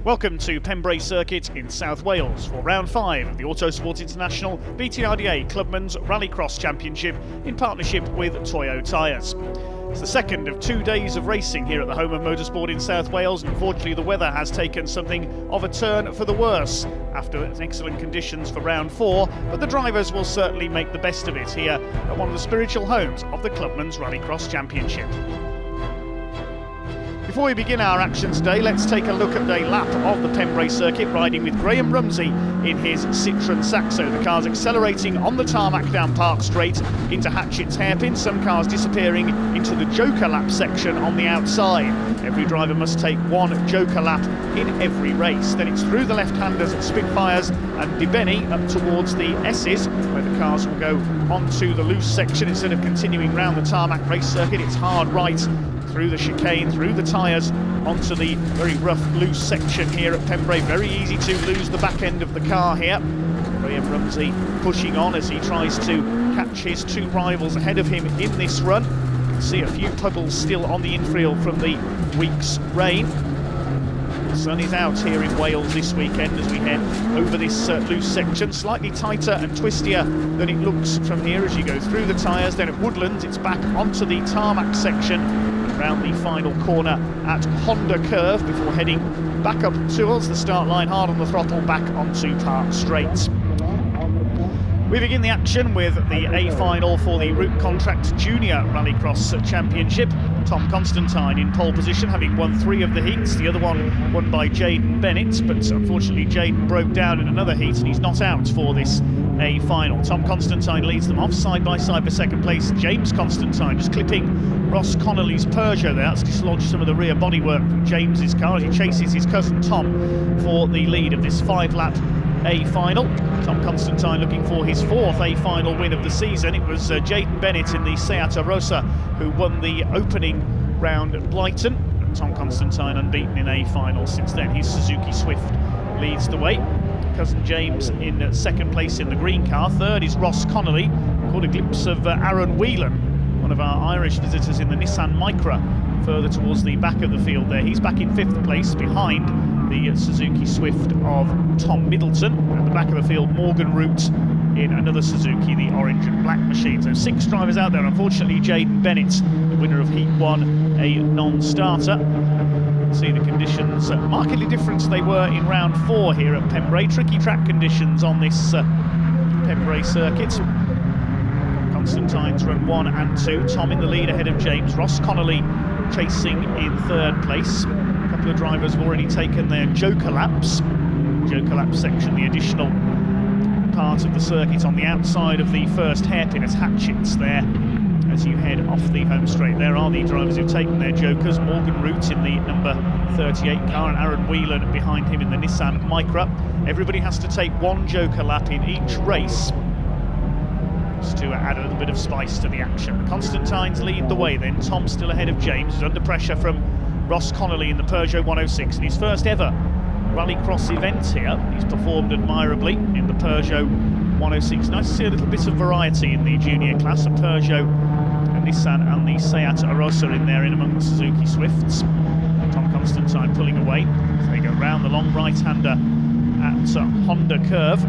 Welcome to Pembrey Circuit in South Wales for round 5 of the Autosport International BTRDA Clubmen's Rallycross Championship in partnership with Toyo tyres. It's the second of 2 days of racing here at the home of motorsport in South Wales, and unfortunately the weather has taken something of a turn for the worse after excellent conditions for round 4, but the drivers will certainly make the best of it here at one of the spiritual homes of the Clubmen's Rallycross Championship. Before we begin our action today, let's take a look at a lap of the Pembrey circuit, riding with Graham Rumsey in his Citroën Saxo. The car's accelerating on the tarmac down Park Straight into Hatchett's hairpin, some cars disappearing into the Joker lap section on the outside. Every driver must take one Joker lap in every race. Then it's through the left-handers at Spitfires and DeBenny up towards the S's, where the cars will go onto the loose section instead of continuing round the tarmac race circuit. It's hard right through the chicane, through the tyres, onto the very rough loose section here at Pembrey. Very easy to lose the back end of the car here. Graham Rumsey pushing on as he tries to catch his two rivals ahead of him in this run. You can see a few puddles still on the infield from the week's rain. The sun is out here in Wales this weekend as we head over this loose section, slightly tighter and twistier than it looks from here as you go through the tyres. Then at Woodlands it's back onto the tarmac section, around the final corner at Honda Curve before heading back up towards the start line, hard on the throttle, back onto Park Straight. We begin the action with the A final for the Route Contract Junior Rallycross Championship. Tom Constantine in pole position, having won 3 of the heats, the other one won by Jaden Bennett, but unfortunately Jaden broke down in another heat and he's not out for this A final. Tom Constantine leads them off side by side for second place. James Constantine just clipping Ross Connolly's Peugeot there. That's dislodged some of the rear bodywork from James's car as he chases his cousin Tom for the lead of this 5-lap A final. Tom Constantine looking for his 4th A final win of the season. It was Jaden Bennett in the Seat Arosa who won the opening round at Blighton. Tom Constantine unbeaten in A final since then. His Suzuki Swift leads the way. Cousin James in second place in the green car. Third is Ross Connolly. Caught a glimpse of Aaron Whelan, one of our Irish visitors in the Nissan Micra, further towards the back of the field there. He's back in 5th place behind the Suzuki Swift of Tom Middleton. At the back of the field, Morgan Root in another Suzuki, the orange and black machine. So 6 drivers out there. Unfortunately, Jaden Bennett, the winner of Heat 1, a non-starter. See the conditions markedly different they were in round 4 here at Pembrey. Tricky track conditions on this Pembrey circuit. Constantine's run 1 and 2. Tom in the lead ahead of James. Ross Connolly chasing in 3rd place. A couple of drivers have already taken their Joker laps. Joker lap section, the additional part of the circuit on the outside of the first hairpin at Hatchett's there. As you head off the home straight, there are the drivers who've taken their Jokers. Morgan Root in the number 38 car and Aaron Whelan behind him in the Nissan Micra. Everybody has to take 1 Joker lap in each race, just to add a little bit of spice to the action. Constantines lead the way then. Tom still ahead of James, who's under pressure from Ross Connolly in the Peugeot 106 in his first ever Rallycross event here. He's performed admirably in the Peugeot 106. Nice to see a little bit of variety in the junior class. A Peugeot, a Nissan and the Seat Arosa in there in among the Suzuki Swifts. Tom Constantine pulling away as they go round the long right-hander at Honda Curve.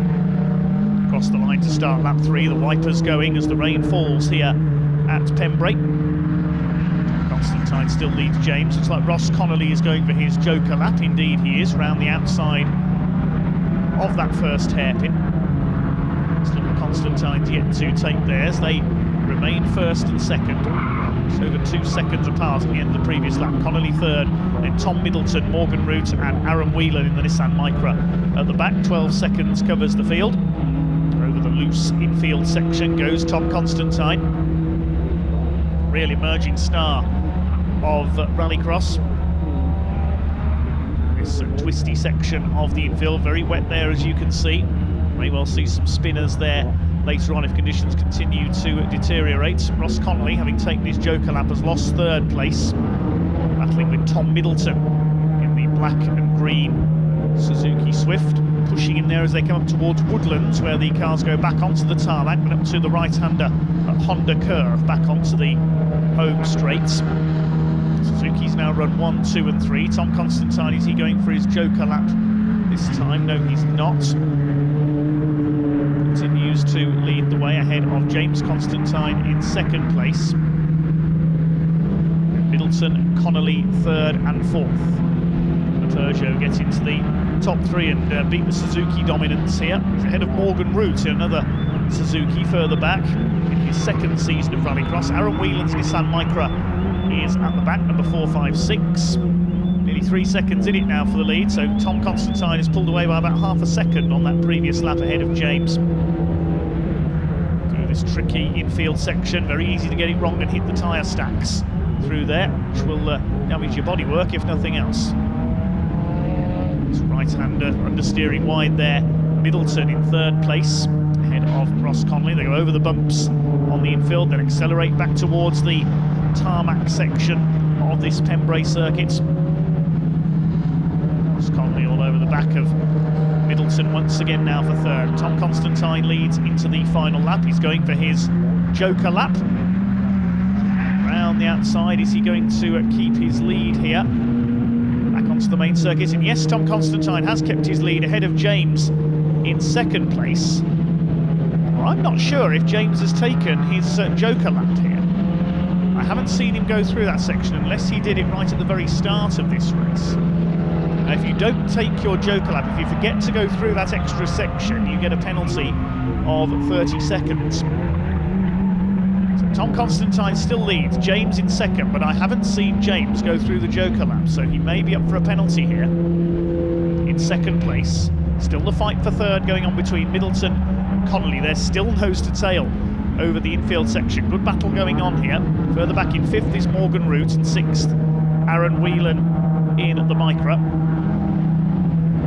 Across the line to start lap 3, the wipers going as the rain falls here at Pembrey. Constantine still leads James. Looks like Ross Connolly is going for his Joker lap. Indeed he is, round the outside of that first hairpin. Still Constantine's yet to take theirs. They remain 1st and 2nd. Just over 2 seconds apart at the end of the previous lap. Connolly 3rd, then Tom Middleton, Morgan Root and Aaron Whelan in the Nissan Micra at the back. 12 seconds covers the field. Over the loose infield section goes Tom Constantine. Real emerging star of Rallycross. This twisty section of the infield, very wet there as you can see. May well see some spinners there later on if conditions continue to deteriorate. Ross Connolly, having taken his Joker lap, has lost 3rd place, battling with Tom Middleton in the black and green Suzuki Swift. Pushing in there as they come up towards Woodlands, where the cars go back onto the tarmac and up to the right-hander at Honda Curve, back onto the home straight. Suzuki's He's now run 1, 2 and 3. Tom Constantine, is he going for his joker lap this time? No, he's not. Continues to lead the way ahead of James Constantine in second place. Middleton, Connolly third and fourth. The Peugeot gets into the top three and beat the Suzuki dominance here. He's ahead of Morgan Root in another Suzuki further back in his second season of Rallycross. Aaron Whelan's Nissan Micra is at the back, number 456. Nearly 3 seconds in it now for the lead, so Tom Constantine has pulled away by about half a second on that previous lap ahead of James. Through this tricky infield section, very easy to get it wrong and hit the tyre stacks through there, which will damage your bodywork if nothing else. This right-hander understeering wide there. Middleton in third place, ahead of Ross Connolly. They go over the bumps on the infield, then accelerate back towards the tarmac section of this Pembrey circuit. Ross Connolly all over the back of Middleton once again now for third. Tom Constantine leads into the final lap. He's going for his joker lap. Round the outside, is he going to keep his lead here? Back onto the main circuit, and yes, Tom Constantine has kept his lead ahead of James in second place. Well, I'm not sure if James has taken his joker lap here. I haven't seen him go through that section unless he did it right at the very start of this race. Now, if you don't take your joker lap, if you forget to go through that extra section, you get a penalty of 30 seconds. So Tom Constantine still leads, James in second, but I haven't seen James go through the joker lap, so he may be up for a penalty here. In second place, still the fight for third going on between Middleton and Connolly. They're still nose to tail over the infield section. Good battle going on here. Further back in fifth is Morgan Root, and sixth Aaron Whelan in the Micra.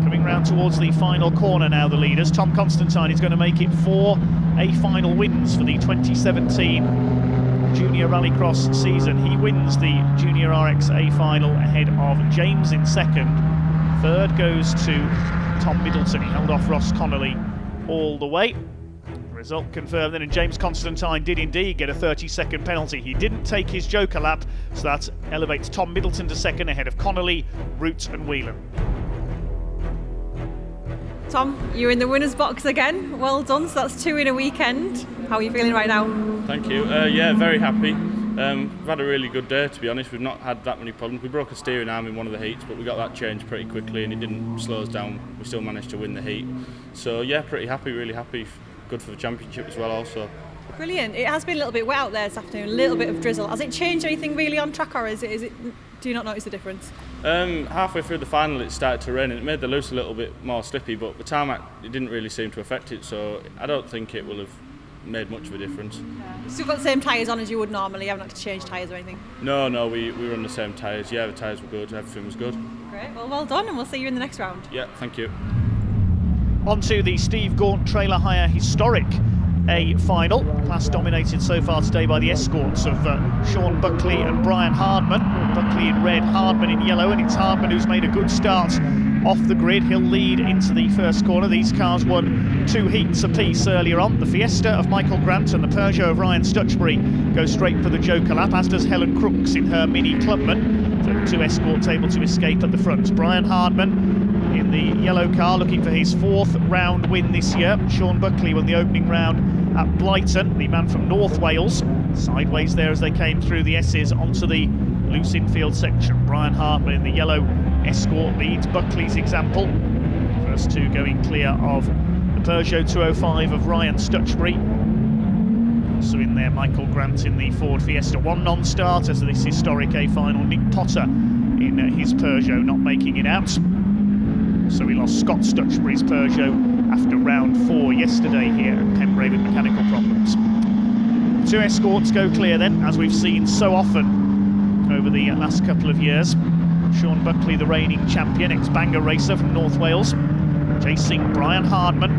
Coming round towards the final corner now, the leaders. Tom Constantine is going to make it 4 A-final wins for the 2017 Junior Rallycross season. He wins the Junior RX A-final ahead of James in second. Third goes to Tom Middleton. He held off Ross Connolly all the way. Result confirmed then, and James Constantine did indeed get a 30-second penalty. He didn't take his joker lap, so that elevates Tom Middleton to second ahead of Connolly, Root and Whelan. Tom, you're in the winner's box again. Well done. So that's 2 in a weekend. How are you feeling right now? Thank you. Yeah, very happy. We've had a really good day, to be honest. We've not had that many problems. We broke a steering arm in one of the heats, but we got that changed pretty quickly and it didn't slow us down. We still managed to win the heat. So yeah, pretty happy, really happy. Good for the championship as well also. Brilliant. It has been a little bit wet out there this afternoon, a little bit of drizzle. Has it changed anything really on track, or is it do you not notice the difference? Halfway through the final it started to rain and it made the loose a little bit more slippy, but the tarmac, it didn't really seem to affect it, so I don't think it will have made much of a difference. Yeah. Still got the same tyres on as you would normally. You haven't had to change tyres or anything? No, we were on the same tyres. Yeah, the tyres were good, everything was good. Great, well done, and we'll see you in the next round. Yeah, thank you. On to the Steve Gaunt Trailer Hire Historic A-final. Class dominated so far today by the escorts of Sean Buckley and Brian Hardman. Buckley in red, Hardman in yellow, and it's Hardman who's made a good start off the grid. He'll lead into the first corner. These cars won 2 heats apiece earlier on. The Fiesta of Michael Grant and the Peugeot of Ryan Stutchbury go straight for the joker lap, as does Helen Crooks in her Mini Clubman. So the 2 escorts able to escape at the front. Brian Hardman in the yellow car looking for his 4th round win this year. Sean Buckley won the opening round at Blighton, the man from North Wales. Sideways there as they came through the S's onto the loose infield section. Brian Hardman in the yellow escort leads Buckley's example. First 2 going clear of the Peugeot 205 of Ryan Stutchbury. Also in there, Michael Grant in the Ford Fiesta. 1 non-starter to this historic A-final. Nick Potter in his Peugeot not making it out. So we lost Scott Stutchbury's Peugeot after round 4 yesterday here at Pembrey with mechanical problems. 2 escorts go clear then, as we've seen so often over the last couple of years. Sean Buckley, the reigning champion, ex-Bangor racer from North Wales, chasing Brian Hardman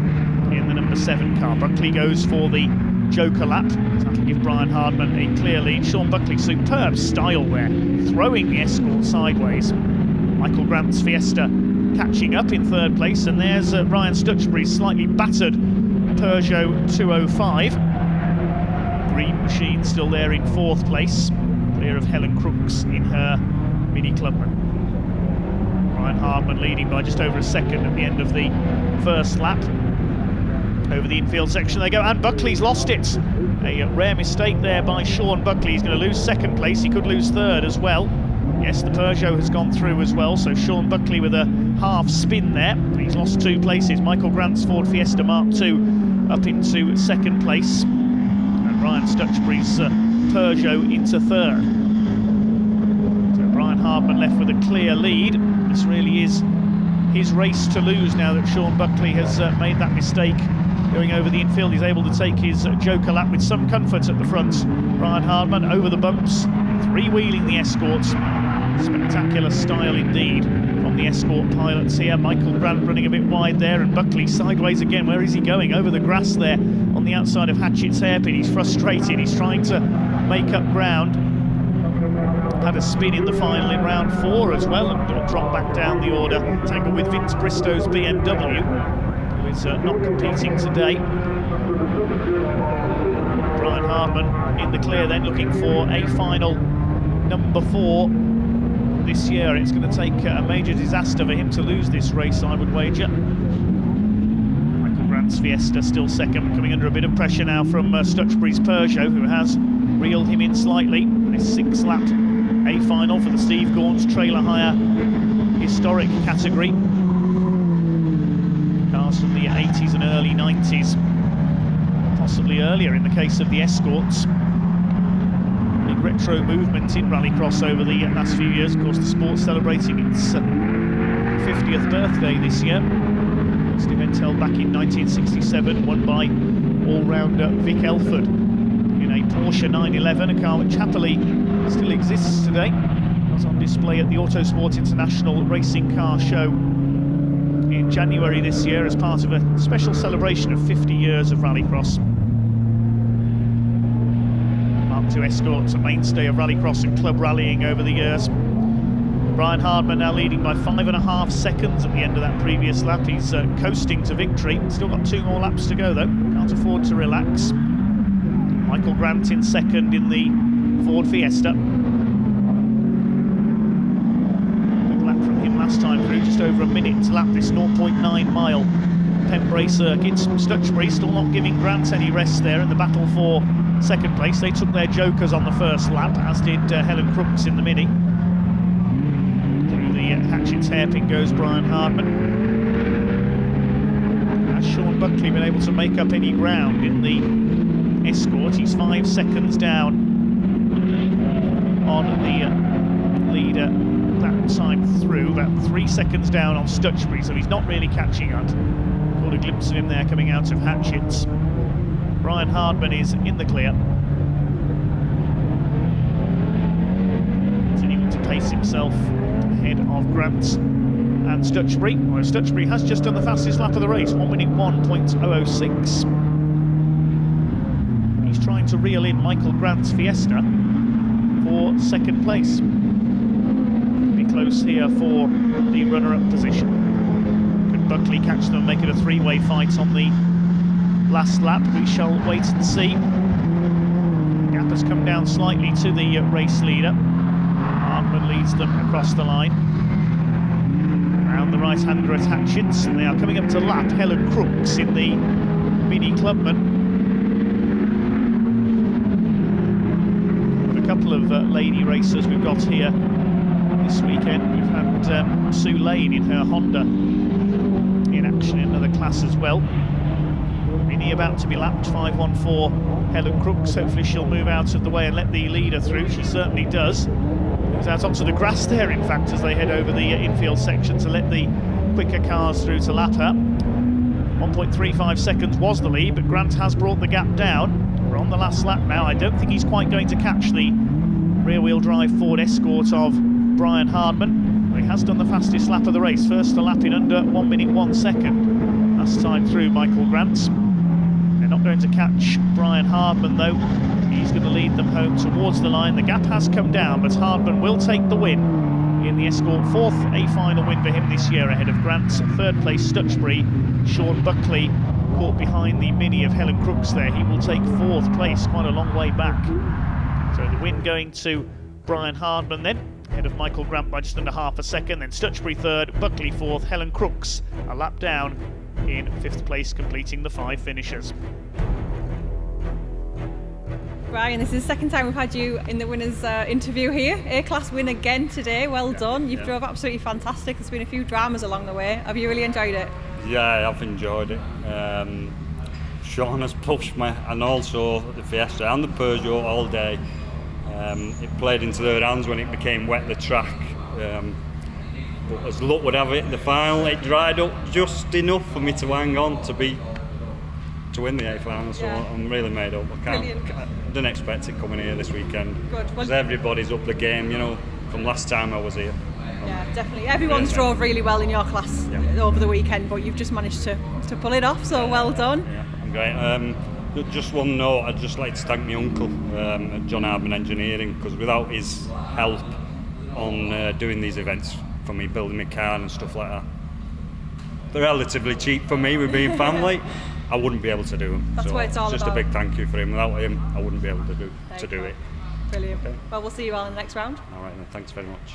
in the number 7 car. Buckley goes for the joker lap. That'll give Brian Hardman a clear lead. Sean Buckley, superb style there, throwing the escort sideways. Michael Grant's Fiesta catching up in 3rd place, and there's Ryan Stutchbury's slightly battered Peugeot 205. Green Machine still there in 4th place, clear of Helen Crooks in her Mini Clubman. Brian Hardman leading by just over a second at the end of the first lap. Over the infield section they go, and Buckley's lost it. A rare mistake there by Sean Buckley. He's going to lose second place, he could lose third as well. Yes, the Peugeot has gone through as well, so Sean Buckley with a half spin there. He's lost 2 places. Michael Grant's Ford Fiesta Mark II up into second place, and Ryan Stutchbury's Peugeot into third. So Brian Hardman left with a clear lead. This really is his race to lose now that Sean Buckley has made that mistake. Going over the infield, he's able to take his joker lap with some comfort at the front. Brian Hardman over the bumps, three-wheeling the Escorts. Spectacular style indeed from the Escort pilots here. Michael Grant running a bit wide there, and Buckley sideways again. Where is he going? Over the grass there on the outside of Hatchett's hairpin. He's frustrated, he's trying to make up ground. Had a spin in the final in round 4 as well, and dropped back down the order. Tangled with Vince Bristow's BMW, who is not competing today. Brian Hardman in the clear then, looking for a final number 4 this year. It's going to take a major disaster for him to lose this race, I would wager. Michael Grant's Fiesta still second, coming under a bit of pressure now from Stutchbury's Peugeot, who has reeled him in slightly. A 6-lap A final for the Steve Gaunce trailer hire historic category. Cars from the 80s and early 90s, possibly earlier in the case of the Escorts. Big retro movement in Rallycross over the last few years. Of course, the sport's celebrating its 50th birthday this year. First event held back in 1967, won by all-rounder Vic Elford in a Porsche 911, a car which happily still exists today. It was on display at the Autosport International Racing Car Show in January this year as part of a special celebration of 50 years of Rallycross. Mark II Escorts, a mainstay of Rallycross and club rallying over the years. Brian Hardman now leading by 5.5 seconds at the end of that previous lap. He's coasting to victory. Still got 2 more laps to go though, can't afford to relax. Michael Grant in second in the Ford Fiesta. Good lap from him last time through, just over a minute to lap this 0.9 mile Pembrey circuit. Stutchbury still not giving Grant any rest there in the battle for second place. They took their jokers on the first lap, as did Helen Crooks in the Mini. Through the Hatchett's hairpin goes Brian Hardman. Has Sean Buckley been able to make up any ground in the Escort? He's 5 seconds down on the leader that time through, about 3 seconds down on Stutchbury, so he's not really catching up. Caught a glimpse of him there coming out of Hatchett's. Brian Hardman is in the clear, continuing to pace himself ahead of Grant and Stutchbury. Well, Stutchbury has just done the fastest lap of the race, 1 minute 1.006. He's trying to reel in Michael Grant's Fiesta for second place. Be close here for the runner-up position. Could Buckley catch them and make it a 3-way fight on the last lap? We shall wait and see. Gap has come down slightly to the race leader. Hardman leads them across the line. Round the right-hander at Hatchett's, and they are coming up to lap Helen Crooks in the Mini Clubman. A couple of lady racers we've got here this weekend. We've had Sue Lane in her Honda in action in another class as well. Mini about to be lapped, 5.14 Helen Crooks. Hopefully she'll move out of the way and let the leader through. She certainly does. Moves out onto the grass there, in fact, as they head over the infield section to let the quicker cars through to lap her. 1.35 seconds was the lead, but Grant has brought the gap down. We're on the last lap now. I don't think he's quite going to catch the rear-wheel drive Ford Escort of Brian Hardman. He has done the fastest lap of the race, first to lap in under 1 minute 1 second last time through, Michael Grant. They're not going to catch Brian Hardman though. He's going to lead them home towards the line. The gap has come down, but Hardman will take the win in the Escort. 4th A final win for him this year ahead of Grant. 3rd place Stutchbury. Sean Buckley caught behind the Mini of Helen Crooks there. He will take 4th place, quite a long way back. So the win going to Brian Hardman then. Ahead of Michael Grant by just under half a second, then Stutchbury third, Buckley fourth, Helen Crooks a lap down in 5th place, completing the 5 finishers. Brian, this is the second time we've had you in the winners' interview here. A-class win again today, well done. You've drove absolutely fantastic. There's been a few dramas along the way. Have you really enjoyed it? Yeah, I've enjoyed it. Sean has pushed me, and also the Fiesta and the Peugeot all day. It played into their hands when it became wet, the track. But as luck would have it, in the final it dried up just enough for me to hang on to win the A final, so I'm really made up. I didn't expect it coming here this weekend. Good. Because everybody's up the game, you know, from last time I was here. Yeah, definitely. Everyone's drove really well in your class over the weekend, but you've just managed to pull it off, so well done. Yeah, I'm great. Just one note, I'd just like to thank my uncle at John Harbin Engineering, because without his help on doing these events for me, building my car and stuff like that, they're relatively cheap for me with being family. I wouldn't be able to do them. That's so what it's all just about. A big thank you for him. Without him, I wouldn't be able to do it. Brilliant. Okay. Well, we'll see you all in the next round. All right, then. Thanks very much.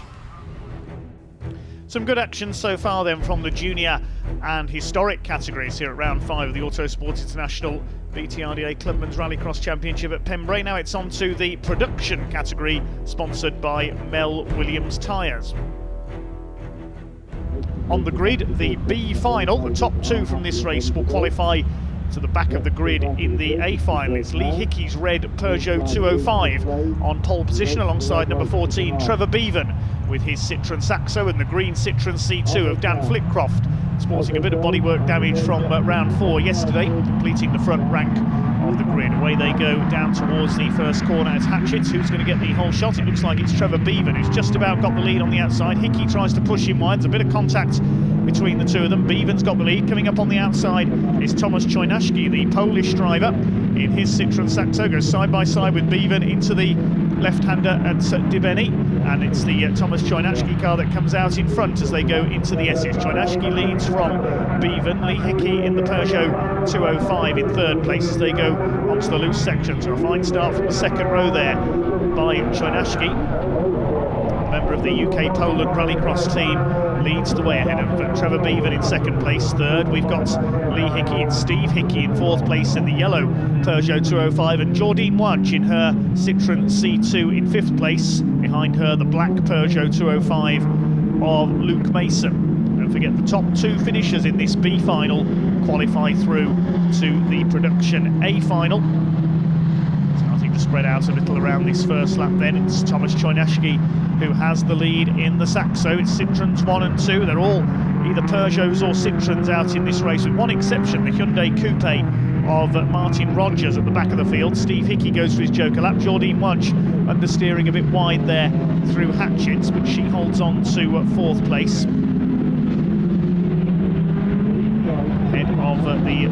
Some good action so far then from the junior and historic categories here at round 5 of the Autosport International BTRDA Clubman's Rallycross Championship at Pembrey. Now it's on to the production category, sponsored by Mel Williams Tyres. On the grid, the B final. The top 2 from this race will qualify to the back of the grid in the A final. It's Lee Hickey's red Peugeot 205 on pole position alongside number 14 Trevor Bevan with his Citroën Saxo, and the green Citroën C2 of Dan Flitcroft, sporting a bit of bodywork damage from round 4 yesterday, completing the front rank of the grid. Away they go down towards the first corner at Hatchett. Who's going to get the whole shot? It looks like it's Trevor Bevan, who's just about got the lead on the outside. Hickey tries to push him wide. There's a bit of contact between the 2 of them. Bevan's got the lead. Coming up on the outside is Tomasz Chojnacki, the Polish driver, in his Citroën Saxo. Goes side by side with Bevan into the left-hander at Dibeni, and it's the Tomasz Chojnacki car that comes out in front as they go into the S's. Chojnacki leads from Bevan. Lee Hickey in the Peugeot 205 in 3rd place as they go onto the loose section. So a fine start from the 2nd row there by Chojnacki. Member of the UK Poland Rallycross team leads the way ahead of Trevor Bevan in 2nd place. 3rd, we've got Lee Hickey and Steve Hickey in 4th place in the yellow Peugeot 205, and Jordine Wadge in her Citroën C2 in 5th place. Behind her, the black Peugeot 205 of Luke Mason. Don't forget, the top 2 finishers in this B final qualify through to the production A final. Starting to spread out a little around this first lap then. It's Tomasz Chojnacki who has the lead in the Saxo. It's Citroëns 1 and 2. They're all either Peugeots or Citroëns out in this race, with one exception, the Hyundai Coupe of Martin Rogers at the back of the field. Steve Hickey goes for his joker lap. Jordine Wadge understeering a bit wide there through Hatchets, but she holds on to 4th place. Ahead of the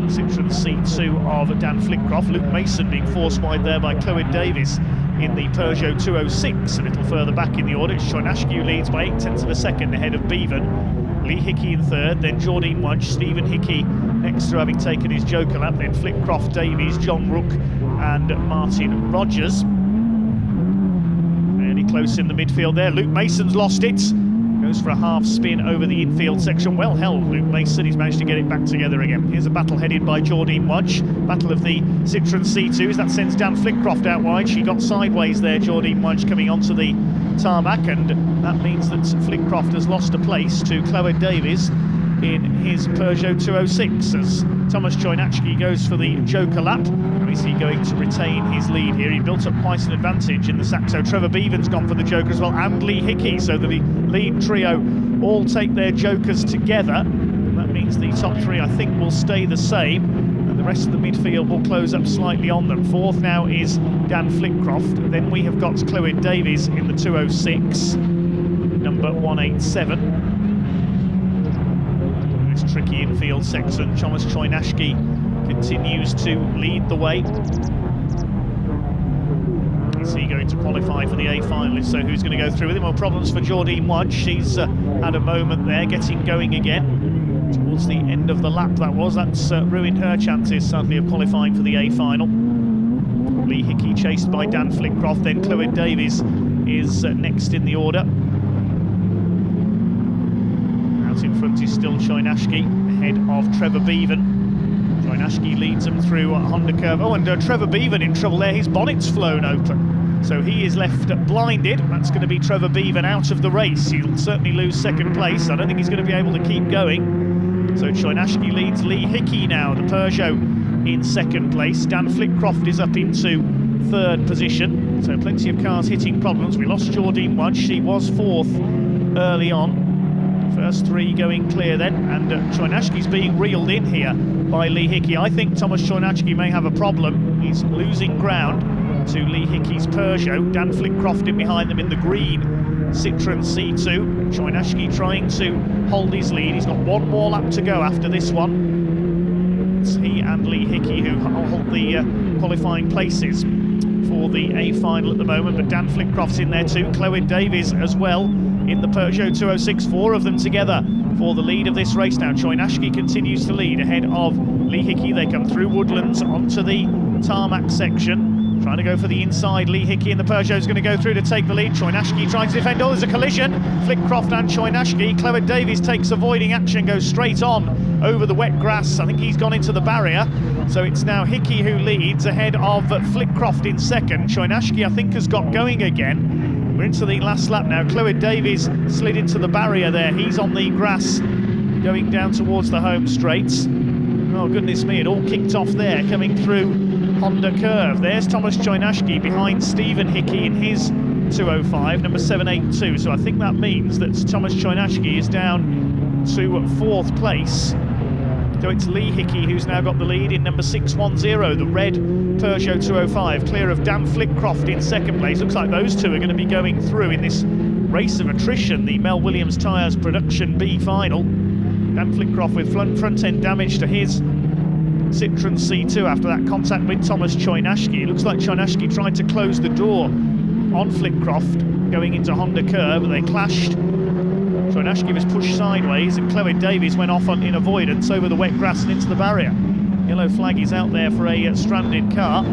Citroën C2 of Dan Flitcroft. Luke Mason being forced wide there by Clywyd Davies in the Peugeot 206. A little further back in the order, it's Chojnacki who leads by 8/10 of a second ahead of Bevan. Lee Hickey in 3rd, then Jordine Wadge, Stephen Hickey next to having taken his joker lap, then Flitcroft, Davies, John Rook and Martin Rogers. Fairly close in the midfield there. Luke Mason's lost it. Goes for a half spin over the infield section. Well held, Luke Mason. He's managed to get it back together again. Here's a battle headed by Jordine Wadge. Battle of the Citroën C2s. That sends Dan Flitcroft out wide. She got sideways there, Jordine Wadge, coming onto the tarmac, and that means that Flitcroft has lost a place to Clywyd Davies in his Peugeot 206 as Tomasz Chojnacki goes for the joker lap. And is he going to retain his lead here? He built up quite an advantage in the Saxo. Trevor Bevan's gone for the joker as well, and Lee Hickey, so the lead trio all take their jokers together. And that means the top 3, I think, will stay the same, and the rest of the midfield will close up slightly on them. 4th now is Dan Flitcroft. Then we have got Clywyd Davies in the 206, number 187. Tricky infield section. Tomasz Chojnacki continues to lead the way. Is he going to qualify for the A final? If so, who's going to go through with him? Well, problems for Jordine Wadge. She's had a moment there, getting going again. Towards the end of the lap, that's ruined her chances, sadly, of qualifying for the A final. Lee Hickey chased by Dan Flitcroft, then Clywyd Davies is next in the order. Out in front is still Choynashki, ahead of Trevor Bevan. Choynashki leads them through Honda Curve. Oh, and Trevor Bevan in trouble there. His bonnet's flown open, so he is left blinded. That's going to be Trevor Bevan out of the race. He'll certainly lose second place. I don't think he's going to be able to keep going. So Choynashki leads Lee Hickey now, the Peugeot, in second place. Dan Flitcroft is up into third position. So plenty of cars hitting problems. We lost Jordine Wudge. She was fourth early on. First three going clear then, and Choynashki's being reeled in here by Lee Hickey. I think Thomas Choynashki may have a problem. He's losing ground to Lee Hickey's Peugeot. Dan Flitcroft in behind them in the green Citroën C2. Choynashki trying to hold his lead. He's got one more lap to go after this one. It's he and Lee Hickey who hold the qualifying places for the A final at the moment, but Dan Flitcroft's in there too. Chloe Davies as well in the Peugeot 206, four of them together for the lead of this race now. Choynashki continues to lead ahead of Lee Hickey. They come through Woodlands onto the tarmac section, trying to go for the inside. Lee Hickey and the Peugeot is going to go through to take the lead. Choynashki trying to defend. Oh, there's a collision. Flitcroft and Choynashki. Chloe Davies takes avoiding action, goes straight on over the wet grass. I think he's gone into the barrier. So it's now Hickey who leads ahead of Flitcroft in second. Choynashki, I think, has got going again. We're into the last lap now. Chloe Davies slid into the barrier there. He's on the grass going down towards the home straights. Oh, goodness me, it all kicked off there coming through Honda Curve. There's Thomas Choynashki behind Stephen Hickey in his 205, number 782. So I think that means that Thomas Choynashki is down to fourth place. So it's Lee Hickey who's now got the lead in number 610, the red Peugeot 205, clear of Dan Flitcroft in second place. Looks like those two are going to be going through in this race of attrition, the Mel Williams Tyres Production B final. Dan Flitcroft with front end damage to his Citroën C2 after that contact with Thomas Choynashki. It looks like Choynashki tried to close the door on Flitcroft going into Honda Curve, but they clashed. Choynashki was pushed sideways and Chloe Davies went off in avoidance over the wet grass and into the barrier. Yellow flag is out there for a stranded car.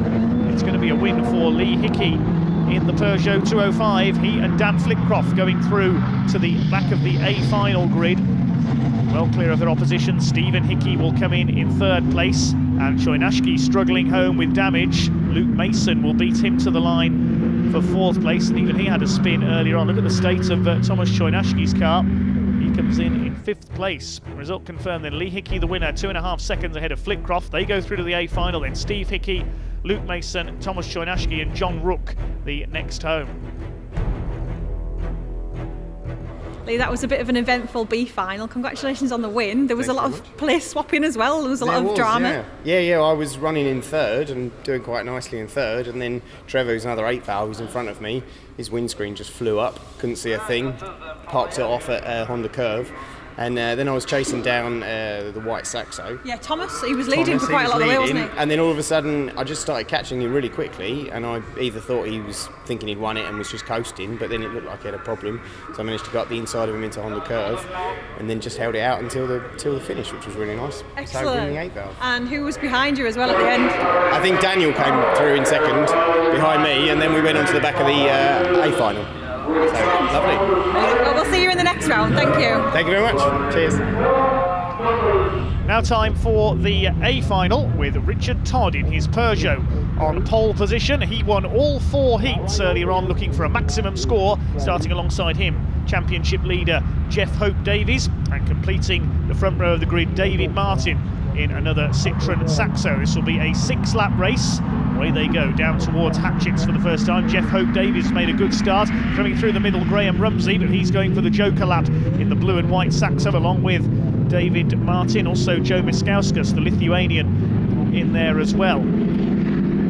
It's going to be a win for Lee Hickey in the Peugeot 205. He and Dan Flitcroft going through to the back of the A final grid. Well clear of their opposition. Stephen Hickey will come in third place, and Choynashki struggling home with damage. Luke Mason will beat him to the line for fourth place, and even he had a spin earlier on. Look at the state of Thomas Choynashki's car. He comes in fifth place. Result confirmed then. Lee Hickey the winner, 2.5 seconds ahead of Flitcroft. They go through to the A final then. Steve Hickey, Luke Mason, Thomas Choynashki and John Rook the next home. Lee, that was a bit of an eventful B final. Congratulations on the win. There was a lot of place swapping as well. There was a lot of drama. Yeah, I was running in third and doing quite nicely in third, and then Trevor, who's another 8 valve, who's in front of me, his windscreen just flew up, couldn't see a thing, parked it off at Honda Curve. And then I was chasing down the white Saxo. Yeah, Thomas, he was leading for quite a lot of the way, wasn't he? And then all of a sudden, I just started catching him really quickly, and I either thought he was thinking he'd won it and was just coasting, but then it looked like he had a problem. So I managed to go up the inside of him into Honda Curve, and then just held it out until the finish, which was really nice. Excellent. So winning 8 valve. And who was behind you as well at the end? I think Daniel came through in second behind me, and then we went on to the back of the A final. So, lovely. Well, we'll see you in the next round. Thank you. Thank you very much. Cheers. Now time for the A final with Richard Todd in his Peugeot on pole position. He won all 4 heats earlier on, looking for a maximum score. Starting alongside him, championship leader Jeff Hope Davies, and completing the front row of the grid, David Martin in another Citroën Saxo. This will be a 6-lap race. Away they go, down towards Hatchets for the first time. Jeff Hope Davies made a good start. Coming through the middle, Graham Rumsey, but he's going for the Joker lap in the blue and white Saxo, along with David Martin, also Joe Miskauskas, the Lithuanian, in there as well.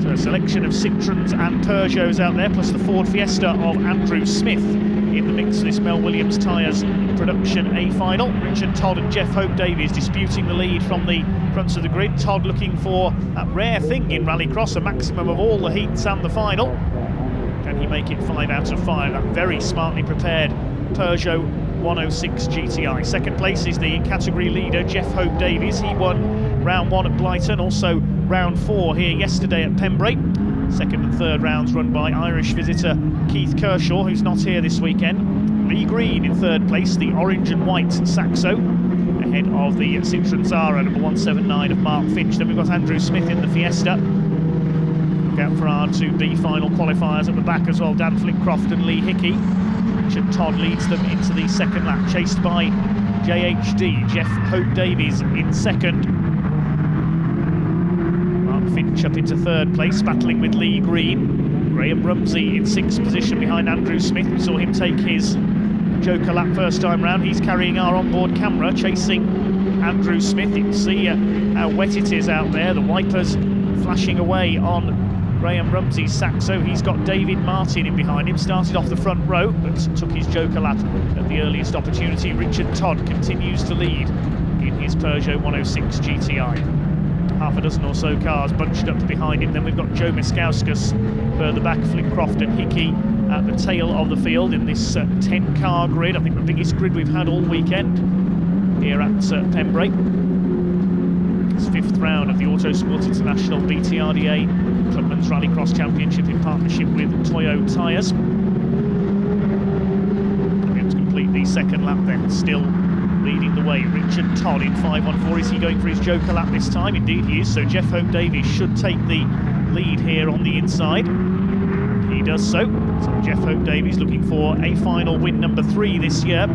So a selection of Citroëns and Peugeots out there, plus the Ford Fiesta of Andrew Smith in the mix. This Mel Williams Tyres Production A final. Richard Todd and Jeff Hope Davies disputing the lead from the front of the grid. Todd looking for that rare thing in Rallycross, a maximum of all the heats and the final. Can he make it 5 out of 5? That very smartly prepared Peugeot 106 GTI. Second place is the category leader, Jeff Hope Davies. He won round 1 at Blyton, also round 4 here yesterday at Pembrey. Second and third rounds run by Irish visitor Keith Kershaw, who's not here this weekend. Lee Green in third place, the orange and white Saxo, ahead of the Citroën Zara, number 179 of Mark Finch. Then we've got Andrew Smith in the Fiesta. Look out for our 2B final qualifiers at the back as well, Dan Flintcroft and Lee Hickey. Richard Todd leads them into the second lap, chased by JHD, Jeff Hope Davies in second. Mark Finch up into third place, battling with Lee Green. Graham Rumsey in sixth position behind Andrew Smith. We saw him take his Joker lap first time round. He's carrying our onboard camera, chasing Andrew Smith. You can see how wet it is out there. The wipers flashing away on Graham Rumsey's Saxo. He's got David Martin in behind him. Started off the front row, but took his Joker lap at the earliest opportunity. Richard Todd continues to lead in his Peugeot 106 GTI. Half a dozen or so cars bunched up behind him. Then we've got Joe Miskowskis further back, Flintcroft and Hickey at the tail of the field in this 10-car grid. I think the biggest grid we've had all weekend here at Pembrey. It's fifth round of the Autosport International BTRDA Clubman's Rallycross Championship in partnership with Toyo tyres. Going to complete the second lap then, still leading the way. Richard Todd in 5.14. Is he going for his Joker lap this time? Indeed he is. So Jeff Hope Davies should take the lead here on the inside. He does so. So Jeff Hope Davies looking for a final win, number 3 this year.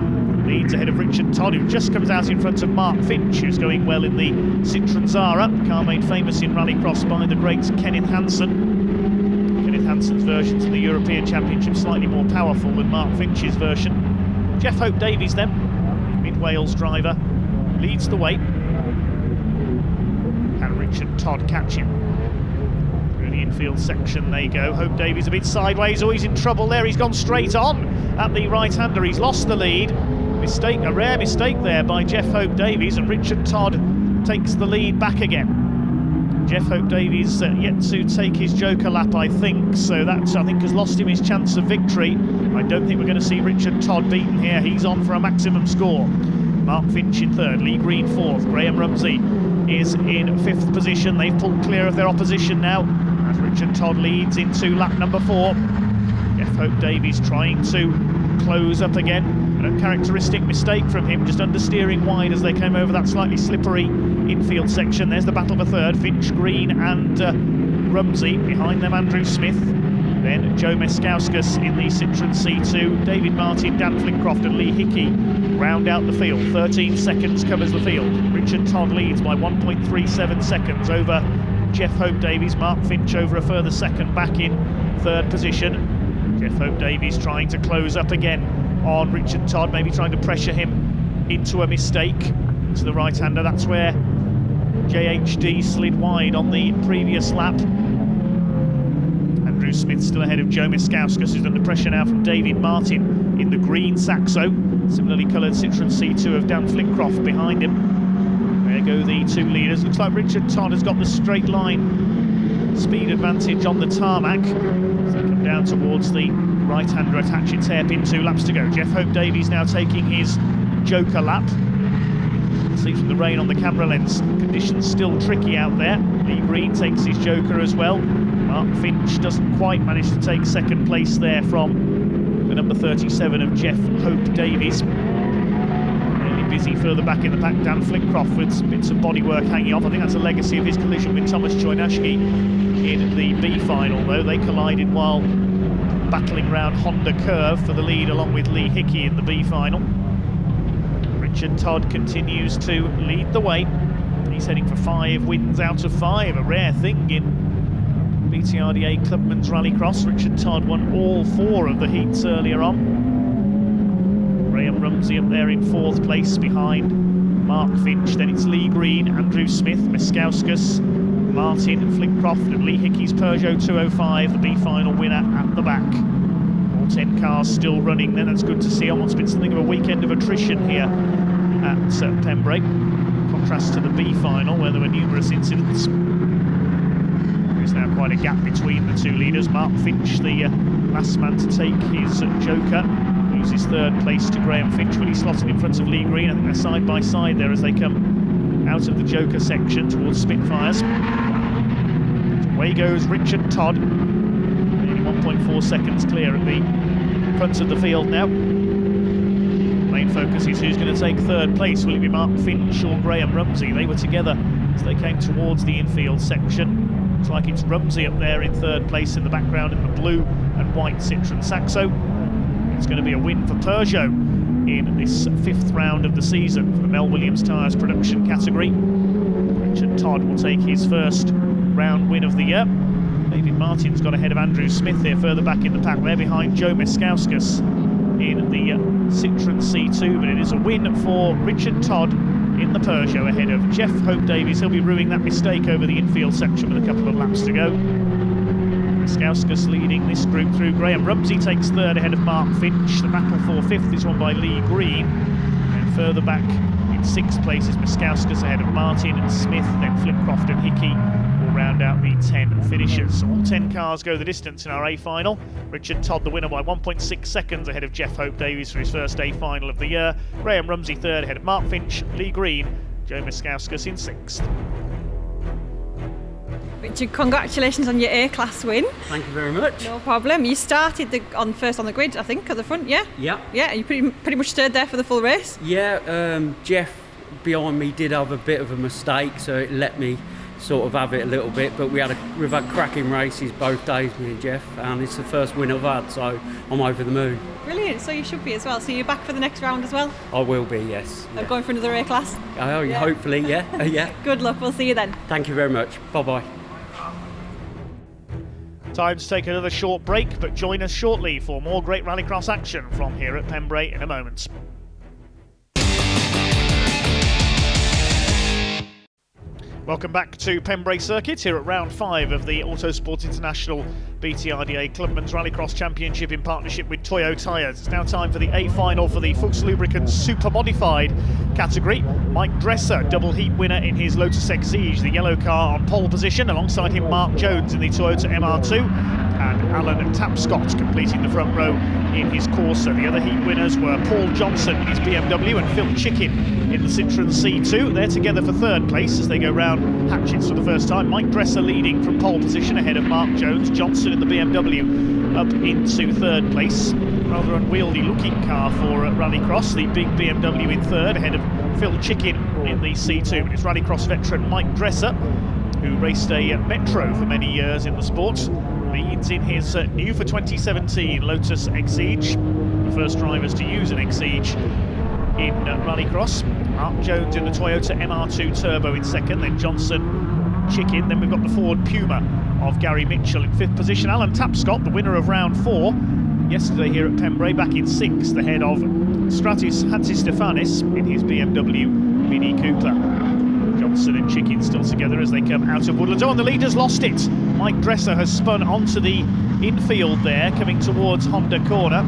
Leads ahead of Richard Todd, who just comes out in front of Mark Finch, who's going well in the Citroën Zara, car made famous in Rallycross by the great Kenneth Hansen. Kenneth Hansen's versions of the European Championship slightly more powerful than Mark Finch's version. Jeff Hope Davies then, mid-Wales driver, leads the way. Can Richard Todd catch him? Through the infield section they go. Hope Davies a bit sideways. Oh, he's in trouble there. He's gone straight on at the right-hander. He's lost the lead. Mistake, a rare mistake there by Jeff Hope Davies, and Richard Todd takes the lead back again. Jeff Hope Davies yet to take his Joker lap, I think, so that, I think, has lost him his chance of victory. I don't think we're going to see Richard Todd beaten here. He's on for a maximum score. Mark Finch in third, Lee Green fourth, Graham Rumsey is in fifth position. They've pulled clear of their opposition now as Richard Todd leads into lap number 4. Jeff Hope Davies trying to close up again. An uncharacteristic mistake from him, just understeering wide as they came over that slightly slippery infield section. There's the battle for third, Finch, Green and Rumsey. Behind them Andrew Smith. Then Joe Miskowskis in the Citroën C2. David Martin, Dan Flintcroft and Lee Hickey round out the field. 13 seconds covers the field. Richard Todd leads by 1.37 seconds over Jeff Hope Davies. Mark Finch over a further second back in third position. Jeff Hope Davies trying to close up again on Richard Todd, maybe trying to pressure him into a mistake to the right-hander. That's where JHD slid wide on the previous lap. Andrew Smith still ahead of Joe Miskowskis, who's under pressure now from David Martin in the green Saxo. Similarly coloured Citroën C2 of Dan Flintcroft behind him. There go the two leaders. Looks like Richard Todd has got the straight line speed advantage on the tarmac. So come down towards the right-hander at Hatchett's hairpin. 2 laps to go. Jeff Hope Davies now taking his Joker lap. See from the rain on the camera lens, conditions still tricky out there. Lee Green takes his Joker as well. Mark Finch doesn't quite manage to take second place there from the number 37 of Jeff Hope Davies. Really busy further back in the pack. Dan Flintcroft with some bits of bodywork hanging off. I think that's a legacy of his collision with Thomas Choynashki in the B final, though. They collided while battling round Honda Curve for the lead along with Lee Hickey in the B final. Richard Todd continues to lead the way. He's heading for 5 wins out of 5, a rare thing in BTRDA Clubman's Rallycross. Richard Todd won all 4 of the heats earlier on. Graham Rumsey up there in 4th place behind Mark Finch. Then it's Lee Green, Andrew Smith, Miskowskis, Martin, Flintcroft and Lee Hickey's Peugeot 205, the B final winner at the back. All 10 cars still running then, that's good to see on what's been something of a weekend of attrition here at Pembrey. Contrast to the B final where there were numerous incidents. There's now quite a gap between the two leaders. Mark Finch, the last man to take his Joker, loses 3rd place to Graham Finch when he slotted in front of Lee Green. I think they're side by side there as they come out of the Joker section towards Spitfires. Away goes Richard Todd. Nearly 1.4 seconds clear at the front of the field now. Main focus is who's going to take third place. Will it be Mark Finch or Graham Rumsey? They were together as they came towards the infield section. Looks like it's Rumsey up there in third place in the background in the blue and white Citroën Saxo. It's going to be a win for Peugeot in this 5th round of the season for the Mel Williams Tyres production category. Richard Todd will take his first round win of the year. David Martin's got ahead of Andrew Smith here, further back in the pack. They're behind Joe Miskauskas in the Citroën C2, but it is a win for Richard Todd in the Peugeot ahead of Jeff Hope Davies. He'll be ruing that mistake over the infield section with a couple of laps to go. Miskauskas leading this group through. Graham Rumsey takes third ahead of Mark Finch. The battle for 5th is won by Lee Green. And further back in 6th place is Miskauskas ahead of Martin and Smith, then Flipcroft and Hickey will round out the 10 finishers. All 10 cars go the distance in our A final. Richard Todd the winner by 1.6 seconds ahead of Jeff Hope Davies for his first A final of the year. Graham Rumsey third ahead of Mark Finch, Lee Green, Joe Miskauskas in 6th. Richard, congratulations on your A-class win. Thank you very much. No problem. You started first on the grid, I think, at the front, yeah? Yeah. Yeah, you pretty much stayed there for the full race? Yeah, Jeff behind me did have a bit of a mistake, so it let me sort of have it a little bit, but we've had cracking races both days, me and Jeff, and it's the first win I've had, so I'm over the moon. Brilliant, so you should be as well. So you're back for the next round as well? I will be, yes. I'm going for another A-class? Oh, yeah. Hopefully, yeah. Yeah. Good luck, we'll see you then. Thank you very much. Bye-bye. Time to take another short break, but join us shortly for more great rallycross action from here at Pembrey in a moment. Welcome back to Pembrey Circuit here at round 5 of the Autosport International BTRDA Clubman's Rallycross Championship in partnership with Toyo tyres. It's now time for the A final for the Fuchs Lubricants Super Modified category. Mike Dresser, double heat winner in his Lotus Exige, the yellow car on pole position. Alongside him, Mark Jones in the Toyota MR2 and Alan Tapscott completing the front row in his Corsa. The other heat winners were Paul Johnson in his BMW and Phil Chicken in the Citroën C2. They're together for third place as they go round hatchets for the first time. Mike Dresser leading from pole position ahead of Mark Jones. Johnson in the BMW up into third place. Rather unwieldy looking car for Rallycross. The big BMW in third ahead of Phil Chicken in the C2. But it's Rallycross veteran Mike Dresser, who raced a Metro for many years in the sport, leads in his new for 2017 Lotus Exige. The first drivers to use an Exige in Rallycross. Mark Jones in the Toyota MR2 Turbo in second, then Johnson, Chicken, then we've got the Ford Puma of Gary Mitchell in 5th position. Alan Tapscott, the winner of round 4 yesterday here at Pembrey, back in 6th ahead of Stratis Hatzistefanis in his BMW Mini Cooper. Johnson and Chicken still together as they come out of Woodlands. Oh, and the leader's lost it. Mike Dresser has spun onto the infield there, coming towards Honda corner.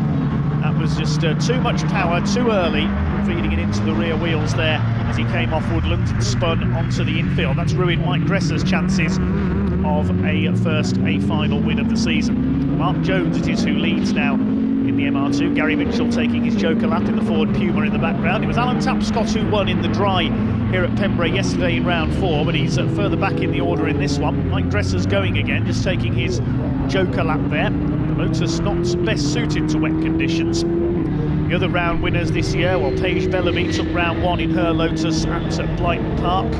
That was just too much power, too early, feeding it into the rear wheels there as he came off Woodlands and spun onto the infield. That's ruined Mike Dresser's chances of a first A final win of the season. Mark Jones it is who leads now in the MR2. Gary Mitchell taking his joker lap in the Ford Puma in the background. It was Alan Tapscott who won in the dry here at Pembrey yesterday in round 4, but he's further back in the order in this one. Mike Dresser's going again, just taking his joker lap there. The Lotus not best suited to wet conditions. The other round winners this year, well, Paige Bellamy took round 1 in her Lotus at Blyton Park.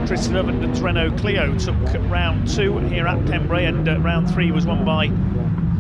Tristan Ovendon's Renault Clio took round 2 here at Pembrey, and round 3 was won by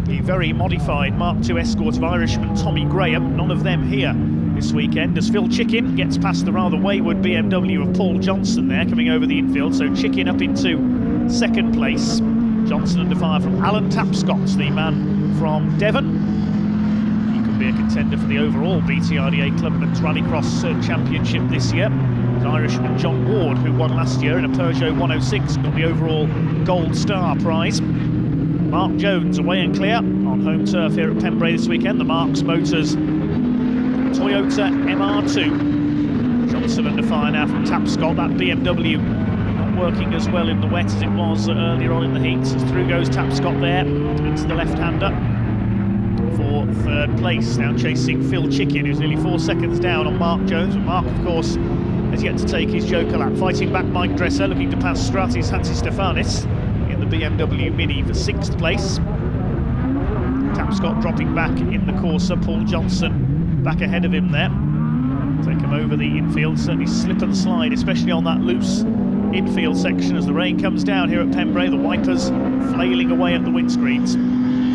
the very modified Mark II Escort of Irishman Tommy Graham. None of them here this weekend as Phil Chicken gets past the rather wayward BMW of Paul Johnson there coming over the infield. So Chicken up into 2nd place. Johnson under fire from Alan Tapscott, the man from Devon. He could be a contender for the overall BTRDA Clubman's Rallycross Championship this year. The Irishman John Ward, who won last year in a Peugeot 106, got the overall Gold Star prize. Mark Jones away and clear on home turf here at Pembrey this weekend. The Marks Motors Toyota MR2. Johnson under fire now from Tapscott. That BMW not working as well in the wet as it was earlier on in the heats. As through goes Tapscott there into the left-hander for 3rd place. Now chasing Phil Chicken, who's nearly 4 seconds down on Mark Jones. But Mark, of course, has yet to take his joker lap. Fighting back Mike Dresser, looking to pass Stratis Hatzistefanis in the BMW Mini for 6th place. Tapscott dropping back in the Corsa. Paul Johnson back ahead of him there. Take him over the infield, certainly slip and slide, especially on that loose infield section as the rain comes down here at Pembrey. The wipers flailing away at the windscreens.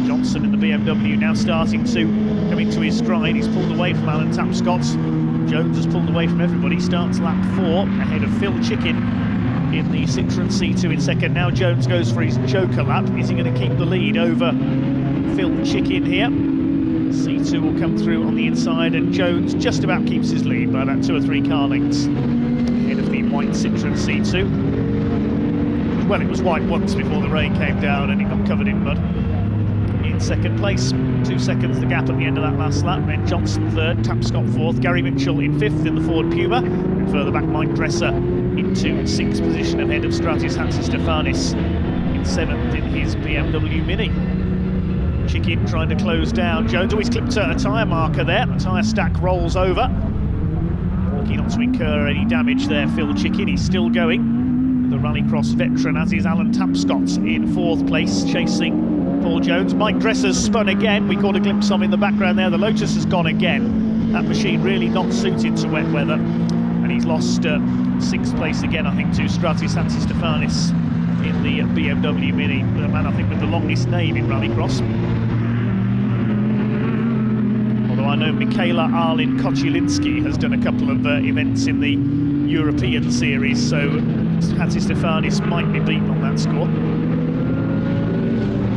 Johnson in the BMW now starting to come into his stride. He's pulled away from Alan Tapscott. Jones has pulled away from everybody. Starts lap 4 ahead of Phil Chicken in the Citroen C2 in second. Now Jones goes for his joker lap. Is he going to keep the lead over Phil Chicken here? C2 will come through on the inside, and Jones just about keeps his lead by about 2 or 3 car lengths ahead of the white Citroen C2. Well, it was white once before the rain came down and it got covered in mud. In second place, 2 seconds the gap at the end of that last lap. Then Johnson third, Tapscott fourth, Gary Mitchell in 5th in the Ford Puma, and further back Mike Dresser into 6th position ahead of Stratis Hatzistefanis in 7th in his BMW Mini. Chicken trying to close down. Jones always clipped a tyre marker there. The tyre stack rolls over. Lucky not to incur any damage there, Phil Chicken. He's still going. The Rallycross veteran, as is Alan Tapscott, in 4th place, chasing Paul Jones. Mike Dresser's spun again. We caught a glimpse of him in the background there. The Lotus has gone again. That machine really not suited to wet weather. And he's lost 6th place again, I think, to Stratis Hatzistefanis in the BMW Mini. The man, I think, with the longest name in Rallycross. I know Michaela Arlin Koczylinski has done a couple of events in the European series, so Hatzistefanis might be beaten on that score.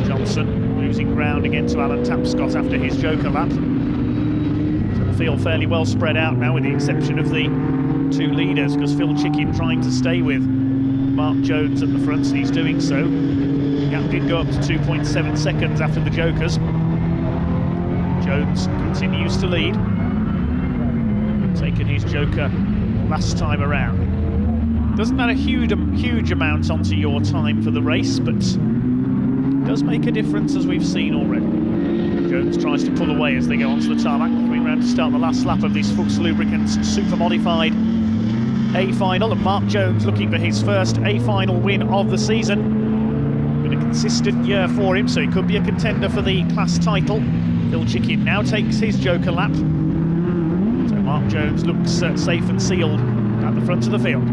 Johnson losing ground again to Alan Tapscott after his joker lap. So the field fairly well spread out now, with the exception of the 2 leaders, because Phil Chicken trying to stay with Mark Jones at the front, and he's doing so. The gap did go up to 2.7 seconds after the jokers. Jones continues to lead, taking his joker last time around. Doesn't add a huge amount onto your time for the race, but does make a difference, as we've seen already. Jones tries to pull away as they go onto the tarmac, coming round to start the last lap of this Fuchs Lubricants Super Modified A final, and Mark Jones looking for his first A final win of the season. Been a consistent year for him, so he could be a contender for the class title. Phil Chicken now takes his joker lap, so Mark Jones looks safe and sealed at the front of the field.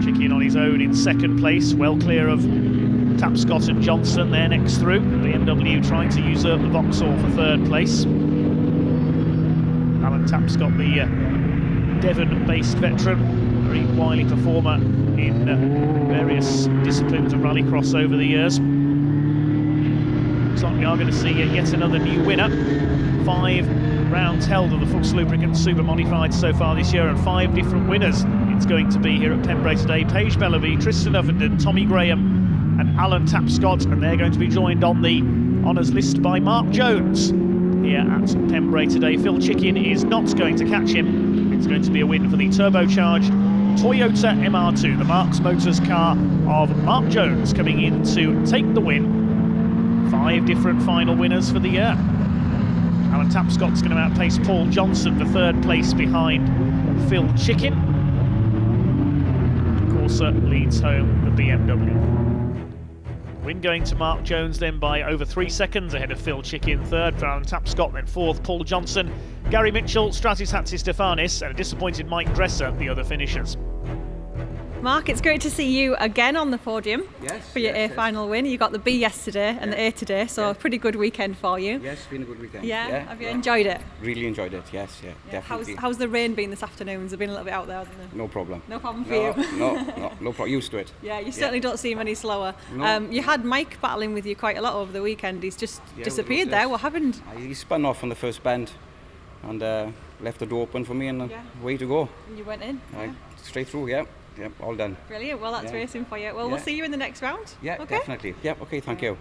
Chicken on his own in 2nd place, well clear of Tapscott and Johnson. They're next through. BMW trying to usurp the Vauxhall for 3rd place. Alan Tapscott, the Devon-based veteran, very wily performer in various disciplines of rallycross over the years. Looks like we are going to see yet another new winner. 5 rounds held of the Fuchs Lubricants Super Modified so far this year, and 5 different winners it's going to be here at Pembrey today. Paige Bellaby, Tristan Ovenden, Tommy Graham and Alan Tapscott, and they're going to be joined on the honours list by Mark Jones here at Pembrey today. Phil Chicken is not going to catch him. It's going to be a win for the turbocharged Toyota MR2, the Marks Motors car of Mark Jones, coming in to take the win. 5 different final winners for the year. Alan Tapscott's going to outpace Paul Johnson for 3rd place behind Phil Chicken. Corsa leads home the BMW. Win going to Mark Jones then by over 3 seconds, ahead of Phil Chicken. 3rd for Alan Tapscott, then 4th Paul Johnson, Gary Mitchell, Stratis Hatzistefanis, and a disappointed Mike Dresser, the other finishers. Mark, it's great to see you again on the podium for your A yes. final win. You got the B yesterday and the A today, so a pretty good weekend for you. Yes, it's been a good weekend. Yeah? Have you enjoyed it? Really enjoyed it, yes, definitely. How's the rain been this afternoon? It's been a little bit out there, hasn't it? No problem. No problem for you? No problem. Used to it. Yeah, you certainly don't seem any slower. No. You had Mike battling with you quite a lot over the weekend. He's just disappeared there. What happened? He spun off on the first bend and left the door open for me, and away to go. And you went in? Straight through, Yep, all done. Brilliant. Well, that's racing for you. Well, we'll see you in the next round. Yeah, okay? Definitely. Yeah, okay, thank you.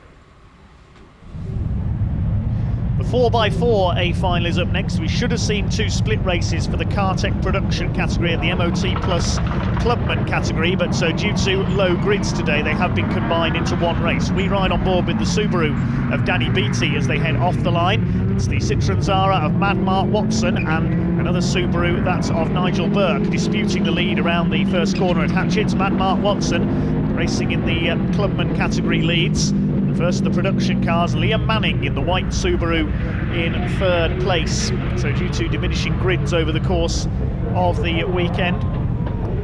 The 4x4 A final is up next. We should have seen 2 split races for the Cartech production category and the MOT Plus Clubman category, but due to low grids today, they have been combined into one race. We ride on board with the Subaru of Danny Beattie as they head off the line. It's the Citroen Zara of Mad Mark Watson and another Subaru, that's of Nigel Burke, disputing the lead around the first corner at Hatchett's. Mad Mark Watson racing in the Clubman category leads. And first of the production cars, Liam Manning in the white Subaru in 3rd place. So due to diminishing grids over the course of the weekend,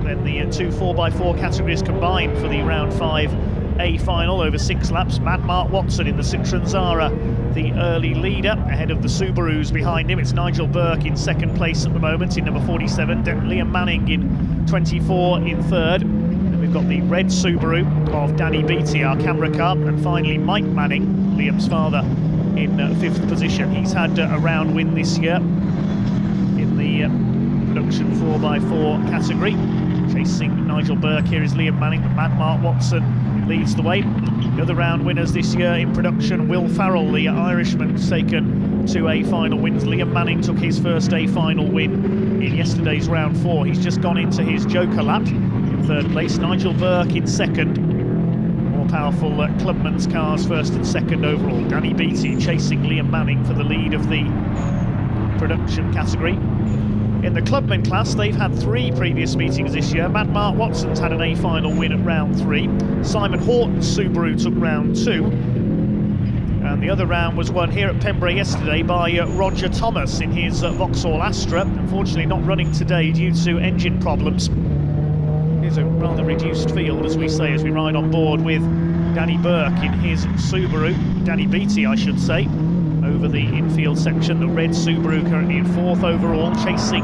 then the two 4x4 categories combined for the round 5A final over 6 laps. Mad Mark Watson in the Citroen Zara, the early leader, ahead of the Subarus behind him. It's Nigel Burke in 2nd place at the moment in number 47. Liam Manning in 24 in 3rd. Then we've got the red Subaru of Danny Beattie, our camera car. And finally Mike Manning, Liam's father, in 5th position. He's had a round win this year in the production 4x4 category. Chasing Nigel Burke here is Liam Manning, but Mad Mark Watson leads the way. The other round winners this year in production, Will Farrell, the Irishman, taken to A final wins. Liam Manning took his first A final win in yesterday's round 4. He's just gone into his Joker lap in 3rd place. Nigel Burke in 2nd. More powerful Clubman's cars 1st and 2nd overall. Danny Beattie chasing Liam Manning for the lead of the production category. In the Clubman class, they've had 3 previous meetings this year. Mad Mark Watson's had an A final win at round 3. Simon Horton's Subaru took round 2. And the other round was won here at Pembrey yesterday by Roger Thomas in his Vauxhall Astra. Unfortunately not running today due to engine problems. Here's a rather reduced field, as we say, as we ride on board with Danny Burke in his Subaru. Danny Beattie, I should say, over the infield section. The red Subaru currently in 4th overall, chasing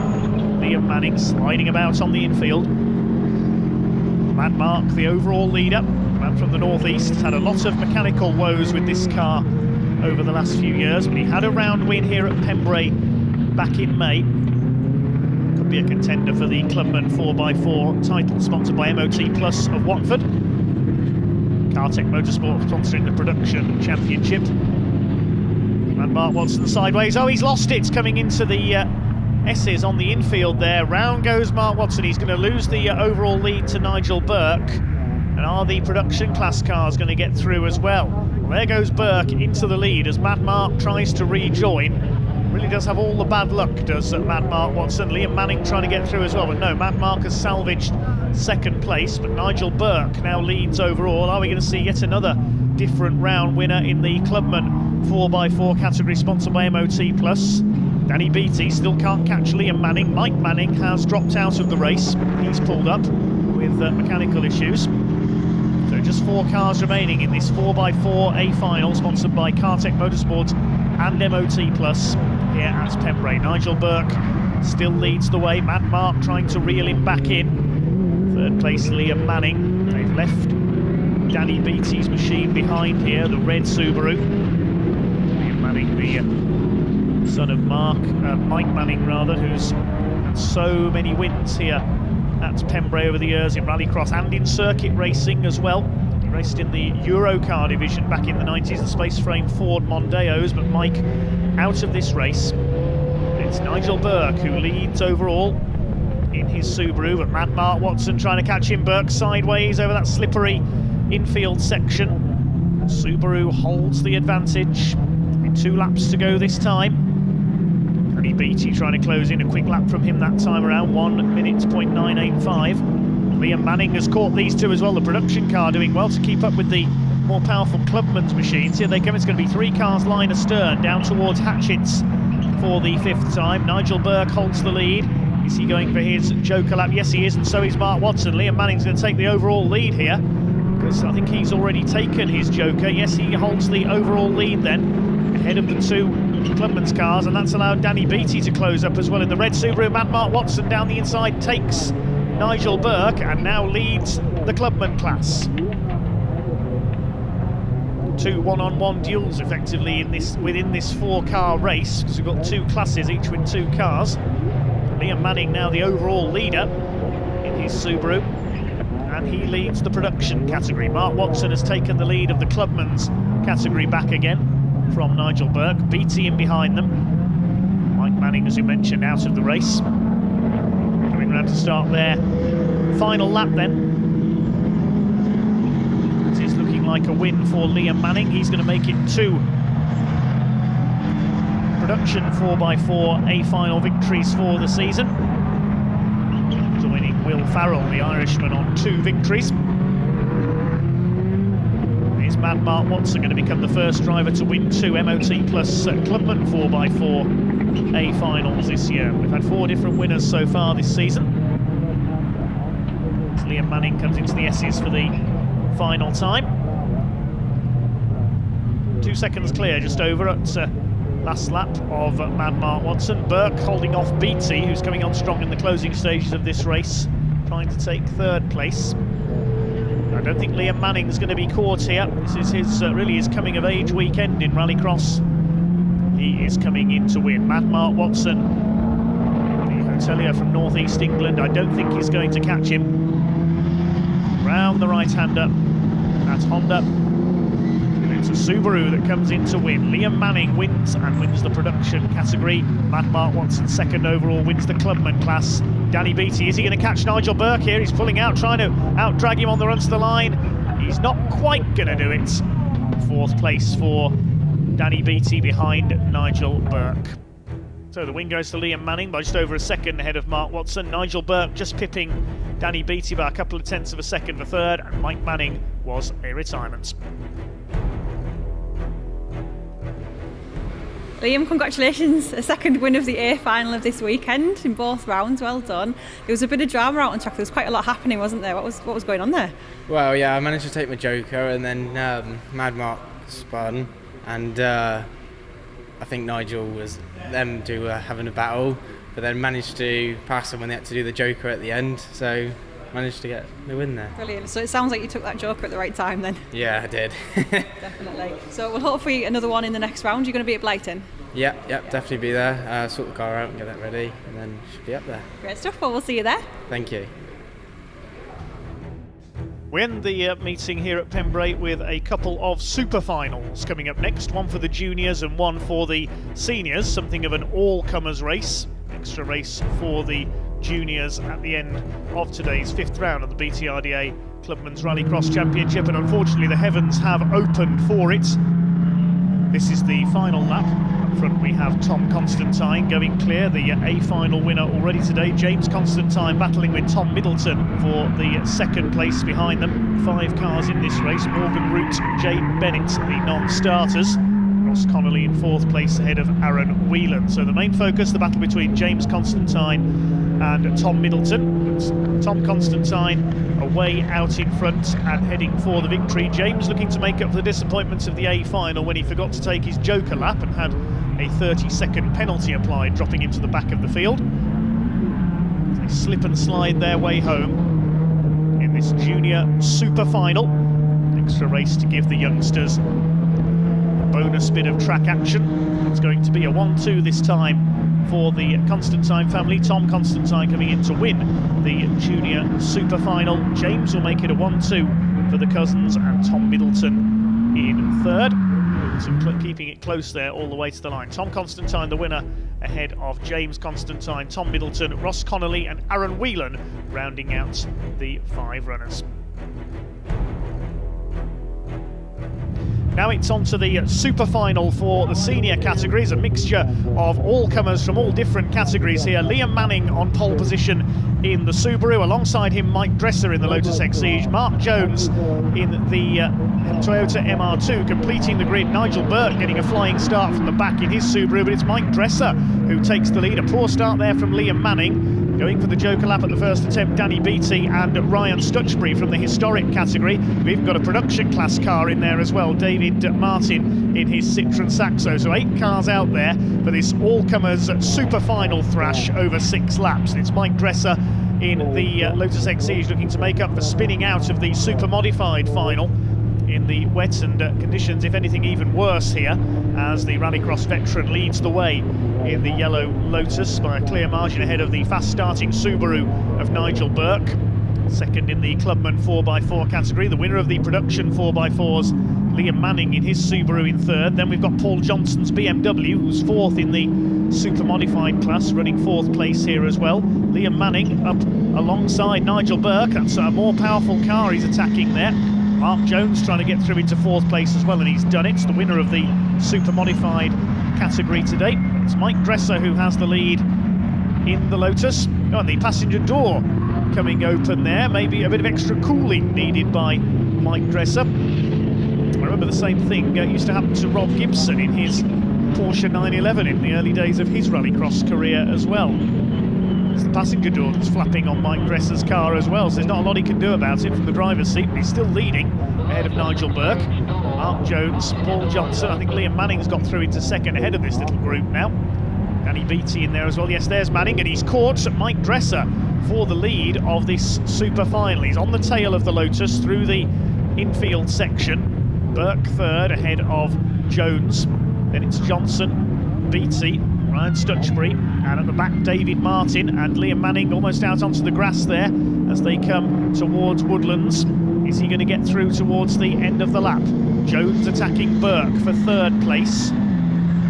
Liam Manning, sliding about on the infield. Mad Mark, the overall leader, man from the northeast, has had a lot of mechanical woes with this car over the last few years, but he had a round win here at Pembrey back in May. Could be a contender for the Clubman 4x4 title, sponsored by MOT Plus of Watford. Cartech Motorsport sponsoring the production championship. And Mark Watson sideways. Oh, he's lost it. It's coming into the S's on the infield there. Round goes Mark Watson. He's going to lose the overall lead to Nigel Burke. And are the production class cars going to get through as well? Well, there goes Burke into the lead as Mad Mark tries to rejoin. Really does have all the bad luck, does Mad Mark Watson. Liam Manning trying to get through as well, but no, Mad Mark has salvaged 2nd place, but Nigel Burke now leads overall. Are we going to see yet another different round winner in the Clubman 4x4 category, sponsored by MOT Plus? Danny Beattie still can't catch Liam Manning. Mike Manning has dropped out of the race. He's pulled up with mechanical issues. So just 4 cars remaining in this 4x4 A final, sponsored by Cartech Motorsport and MOT Plus here at Pembrey. Nigel Burke still leads the way. Mad Mark trying to reel him back in. 3rd place Liam Manning. They've left Danny Beattie's machine behind here, the red Subaru. Liam Manning, the son of Mike Manning rather, who's had so many wins here at Pembrey over the years in rallycross and in circuit racing as well. He raced in the Eurocar division back in the 90s, the space frame Ford Mondeos, but Mike out of this race. It's Nigel Burke who leads overall in his Subaru, but Mad Mark Watson trying to catch him. Burke sideways over that slippery infield section. Subaru holds the advantage with 2 laps to go this time. Danny Beattie trying to close in, a quick lap from him that time around, 1 minute 0.985. Liam Manning has caught these two as well. The production car doing well to keep up with the more powerful Clubman's machines. Here they come. It's going to be 3 cars line astern down towards Hatchett's for the 5th time. Nigel Burke holds the lead. Is he going for his Joker lap? Yes, he is, and so is Mark Watson. Liam Manning's going to take the overall lead here, because I think he's already taken his Joker. Yes, he holds the overall lead then, ahead of the 2 Clubman's cars, and that's allowed Danny Beattie to close up as well in the red Subaru. Mad Mark Watson down the inside takes Nigel Burke and now leads the Clubman class. 2 one-on-one duels effectively in within this 4-car race, because we've got 2 classes, each with 2 cars. Liam Manning now the overall leader in his Subaru, and he leads the production category. Mark Watson has taken the lead of the Clubman's category back again from Nigel Burke. Beattie in behind them. Mike Manning, as we mentioned, out of the race. Coming round to start their final lap then. It is looking like a win for Liam Manning. He's going to make it 2 production 4x4 A final victories for the season. Joining Will Farrell, the Irishman, on 2 victories. Is Mad Mark Watson going to become the first driver to win 2 MOT Plus Clubman 4x4 A finals this year? We've had 4 different winners so far this season. As Liam Manning comes into the S's for the final time. 2 seconds clear, just over at last lap of Mad Mark Watson. Burke holding off BT, who's coming on strong in the closing stages of this race, trying to take 3rd place. I don't think Liam Manning's going to be caught here. This is his really his coming of age weekend in Rallycross. He is coming in to win. Mad Mark Watson, the hotelier from North East England, I don't think he's going to catch him. Round the right-hander at Honda. It's a Subaru that comes in to win. Liam Manning wins and wins the production category. Mad Mark Watson 2nd overall, wins the Clubman class. Danny Beattie, is he going to catch Nigel Burke here? He's pulling out, trying to out-drag him on the run to the line. He's not quite going to do it. 4th place for Danny Beattie behind Nigel Burke. So the win goes to Liam Manning by just over a second ahead of Mark Watson. Nigel Burke just pipping Danny Beattie by a couple of tenths of a second for 3rd, and Mike Manning was a retirement. Liam, congratulations, a 2nd win of the A final of this weekend in both rounds. Well done. There was a bit of drama out on track. There was quite a lot happening, wasn't there? What was going on there? Well, yeah, I managed to take my Joker, and then Mad Mark spun, and I think Nigel was them two were having a battle, but then managed to pass them when they had to do the Joker at the end. So managed to get the win there. Brilliant. So it sounds like you took that Joker at the right time then. Yeah, I did. Definitely. So we'll hopefully another one in the next round. You're going to be at Blyton? Yeah, definitely be there. Sort the car out and get that ready, and then should be up there. Great stuff. Well, we'll see you there. Thank you. We end the meeting here at Pembrey with a couple of super finals coming up next. One for the juniors and one for the seniors. Something of an all-comers race. Extra race for the juniors at the end of today's 5th round of the BTRDA Clubman's Rallycross Championship, and unfortunately the heavens have opened for it. This is the final lap. Up front we have Tom Constantine going clear, the A final winner already today. James Constantine battling with Tom Middleton for the 2nd place behind them. 5 cars in this race: Morgan Root, Jay Bennett, the non-starters. Ross Connolly in 4th place ahead of Aaron Whelan. So the main focus, the battle between James Constantine and Tom Middleton. But Tom Constantine away out in front and heading for the victory. James looking to make up for the disappointments of the A final when he forgot to take his Joker lap and had a 30-second penalty applied, dropping him to the back of the field. They slip and slide their way home in this junior super final. Extra race to give the youngsters bonus bit of track action. It's going to be a 1-2 this time for the Constantine family. Tom Constantine coming in to win the junior super final. James will make it a 1-2 for the cousins, and Tom Middleton in 3rd. Middleton keeping it close there all the way to the line. Tom Constantine the winner ahead of James Constantine, Tom Middleton, Ross Connolly and Aaron Whelan rounding out the 5 runners. Now it's on to the super final for the senior categories, a mixture of all comers from all different categories here. Liam Manning on pole position in the Subaru, alongside him Mike Dresser in the Lotus Exige, Mark Jones in the Toyota MR2 completing the grid, Nigel Burke getting a flying start from the back in his Subaru, but it's Mike Dresser who takes the lead. A poor start there from Liam Manning. Going for the Joker lap at the first attempt, Danny Beattie and Ryan Stutchbury from the historic category. We've even got a production class car in there as well, David Martin in his Citroen Saxo. So 8 cars out there for this all-comers super final thrash over 6 laps. And it's Mike Dresser in the Lotus Exige looking to make up for spinning out of the super modified final in the wet and conditions, if anything, even worse here, as the Rallycross veteran leads the way in the yellow Lotus by a clear margin ahead of the fast-starting Subaru of Nigel Burke. 2nd in the Clubman 4x4 category, the winner of the production 4x4s, Liam Manning in his Subaru in 3rd. Then we've got Paul Johnson's BMW, who's 4th in the super modified class, running 4th place here as well. Liam Manning up alongside Nigel Burke. That's a more powerful car he's attacking there. Mark Jones trying to get through into 4th place as well, and he's done it. It's the winner of the super modified category today. It's Mike Dresser who has the lead in the Lotus. Oh, and the passenger door coming open there. Maybe a bit of extra cooling needed by Mike Dresser. I remember the same thing used to happen to Rob Gibson in his Porsche 911 in the early days of his rallycross career as well. It's the passenger door that's flapping on Mike Dresser's car as well, so there's not a lot he can do about it from the driver's seat, but he's still leading ahead of Nigel Burke, Mark Jones, Paul Johnson. I think Liam Manning's got through into second ahead of this little group now. Danny Beattie in there as well. Yes, there's Manning, and he's caught Mike Dresser for the lead of this super final. He's on the tail of the Lotus through the infield section. Burke third ahead of Jones. Then it's Johnson, Beattie, Ryan Stutchbury, and at the back David Martin and Liam Manning almost out onto the grass there as they come towards Woodlands. Is he going to get through towards the end of the lap? Jones attacking Burke for third place.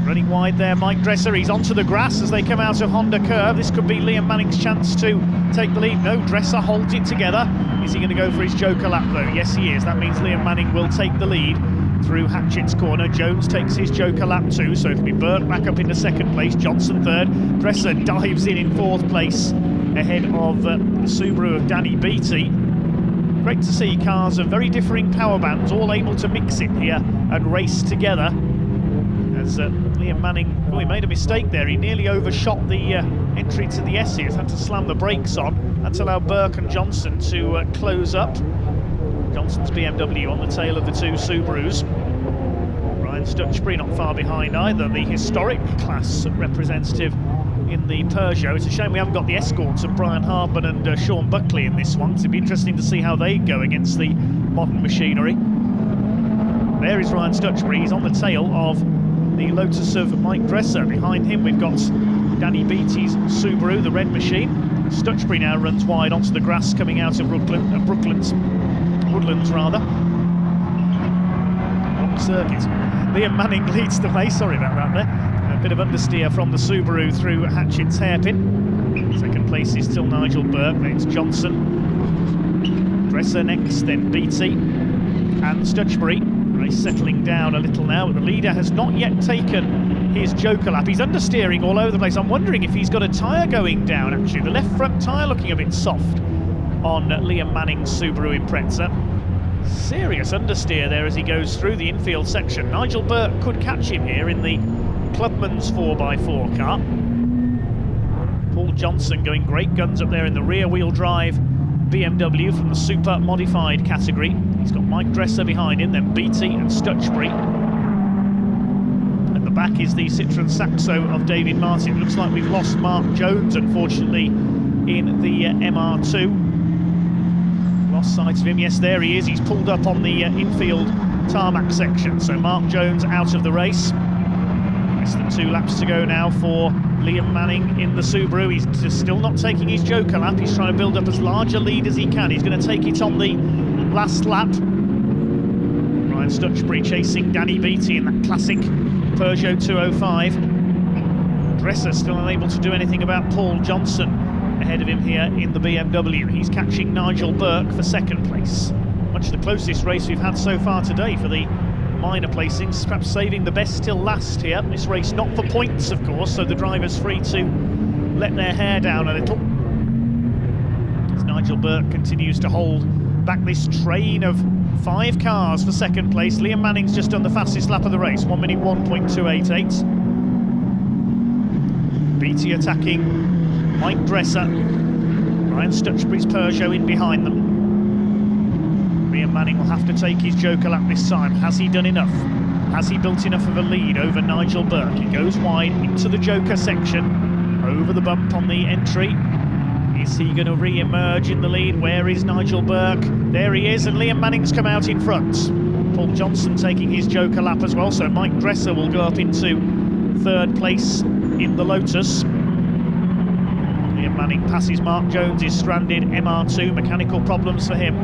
Running wide there, Mike Dresser. He's onto the grass as they come out of Honda Curve. This could be Liam Manning's chance to take the lead. No, Dresser holds it together. Is he going to go for his joker lap though? Yes, he is. That means Liam Manning will take the lead through Hatchett's corner. Jones takes his joker lap too, so it'll be Burke back up into second place. Johnson third. Dresser dives in fourth place ahead of the Subaru of Danny Beattie. Great to see cars of very differing power bands all able to mix it here and race together. As Liam Manning, he made a mistake there. He nearly overshot the entry to the S. He had to slam the brakes on. That's allowed Burke and Johnson to close up. Johnson's BMW on the tail of the two Subarus. Ryan Stutchbury not far behind either, the historic class representative in the Peugeot. It's a shame we haven't got the escorts of Brian Hardman and Sean Buckley in this one. It'd be interesting to see how they go against the modern machinery. There is Ryan Stutchbury. He's on the tail of the Lotus of Mike Dresser. Behind him we've got Danny Beattie's Subaru, the red machine. Stutchbury now runs wide onto the grass coming out of Woodlands rather. Wrong circuit. Liam Manning leads the way, sorry about that there. A bit of understeer from the Subaru through Hatchett's hairpin. Second place is still Nigel Burke, then it's Johnson. Dresser next, then Beattie and Stutchbury. Race settling down a little now, but the leader has not yet taken his joker lap. He's understeering all over the place. I'm wondering if he's got a tyre going down actually. The left front tyre looking a bit soft on Liam Manning's Subaru Impreza. Serious understeer there as he goes through the infield section. Nigel Burke could catch him here in the Clubman's 4x4 car. Paul Johnson going great guns up there in the rear wheel drive BMW from the super modified category. He's got Mike Dresser behind him, then Beattie and Stutchbury. At the back is the Citroen Saxo of David Martin. Looks like we've lost Mark Jones unfortunately in the MR2. Lost sight of him. Yes, there he is. He's pulled up on the infield tarmac section. So Mark Jones out of the race. Less than 2 laps to go now for Liam Manning in the Subaru. He's just still not taking his joker lap. He's trying to build up as large a lead as he can. He's going to take it on the last lap. Ryan Stutchbury chasing Danny Beattie in that classic Peugeot 205. Dresser still unable to do anything about Paul Johnson ahead of him here in the BMW. He's catching Nigel Burke for second place. Much the closest race we've had so far today for the minor placings, perhaps saving the best till last here. This race not for points of course, so the driver's free to let their hair down a little. As Nigel Burke continues to hold back this train of 5 cars for second place. Liam Manning's just done the fastest lap of the race, 1 minute 1.288. Beattie attacking Mike Dresser. Ryan Stutchbury's Peugeot in behind them. Liam Manning will have to take his joker lap this time. Has he done enough? Has he built enough of a lead over Nigel Burke? He goes wide into the joker section, over the bump on the entry. Is he going to re-emerge in the lead? Where is Nigel Burke? There he is, and Liam Manning's come out in front. Paul Johnson taking his joker lap as well, so Mike Dresser will go up into third place in the Lotus. Liam Manning passes Mark Jones, is stranded, MR2, mechanical problems for him.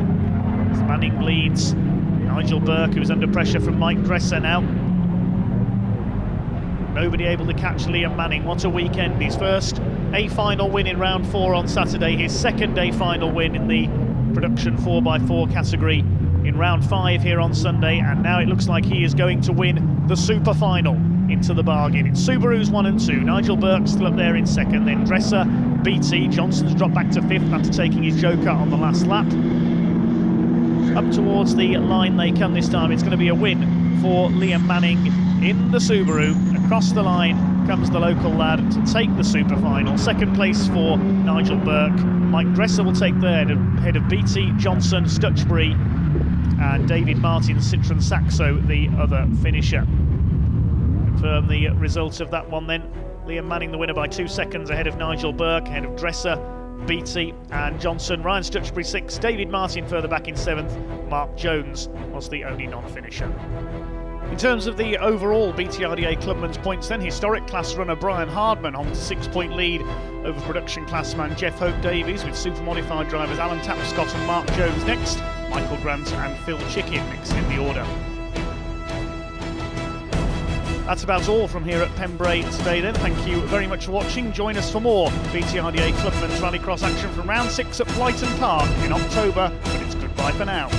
As Manning leads Nigel Burke, who's under pressure from Mike Dresser now. Nobody able to catch Liam Manning. What a weekend. His first A final win in round 4 on Saturday, his second A final win in the production 4x4 category in round 5 here on Sunday, and now it looks like he is going to win the super final into the bargain. It's Subarus 1 and 2. Nigel Burke still up there in second, then Dresser, BT. Johnson's dropped back to fifth after taking his joker on the last lap. Up towards the line they come this time. It's going to be a win for Liam Manning in the Subaru. Across the line comes the local lad to take the super final. Second place for Nigel Burke. Mike Dresser will take third ahead of BT, Johnson, Stutchbury and David Martin, Citroen Saxo, the other finisher. Confirm the result of that one then. Liam Manning the winner by 2 seconds ahead of Nigel Burke, ahead of Dresser, BT and Johnson. Ryan Stutchbury 6th, David Martin further back in 7th. Mark Jones was the only non-finisher. In terms of the overall BTRDA Clubman's points then, historic class runner Brian Hardman on the 6-point lead over production classman Jeff Hope Davies, with super modified drivers Alan Tapscott and Mark Jones next, Michael Grant and Phil Chicken next in the order. That's about all from here at Pembrey today then. Thank you very much for watching. Join us for more BTRDA Clubman's Rallycross action from round 6 at Blyton Park in October, but it's goodbye for now.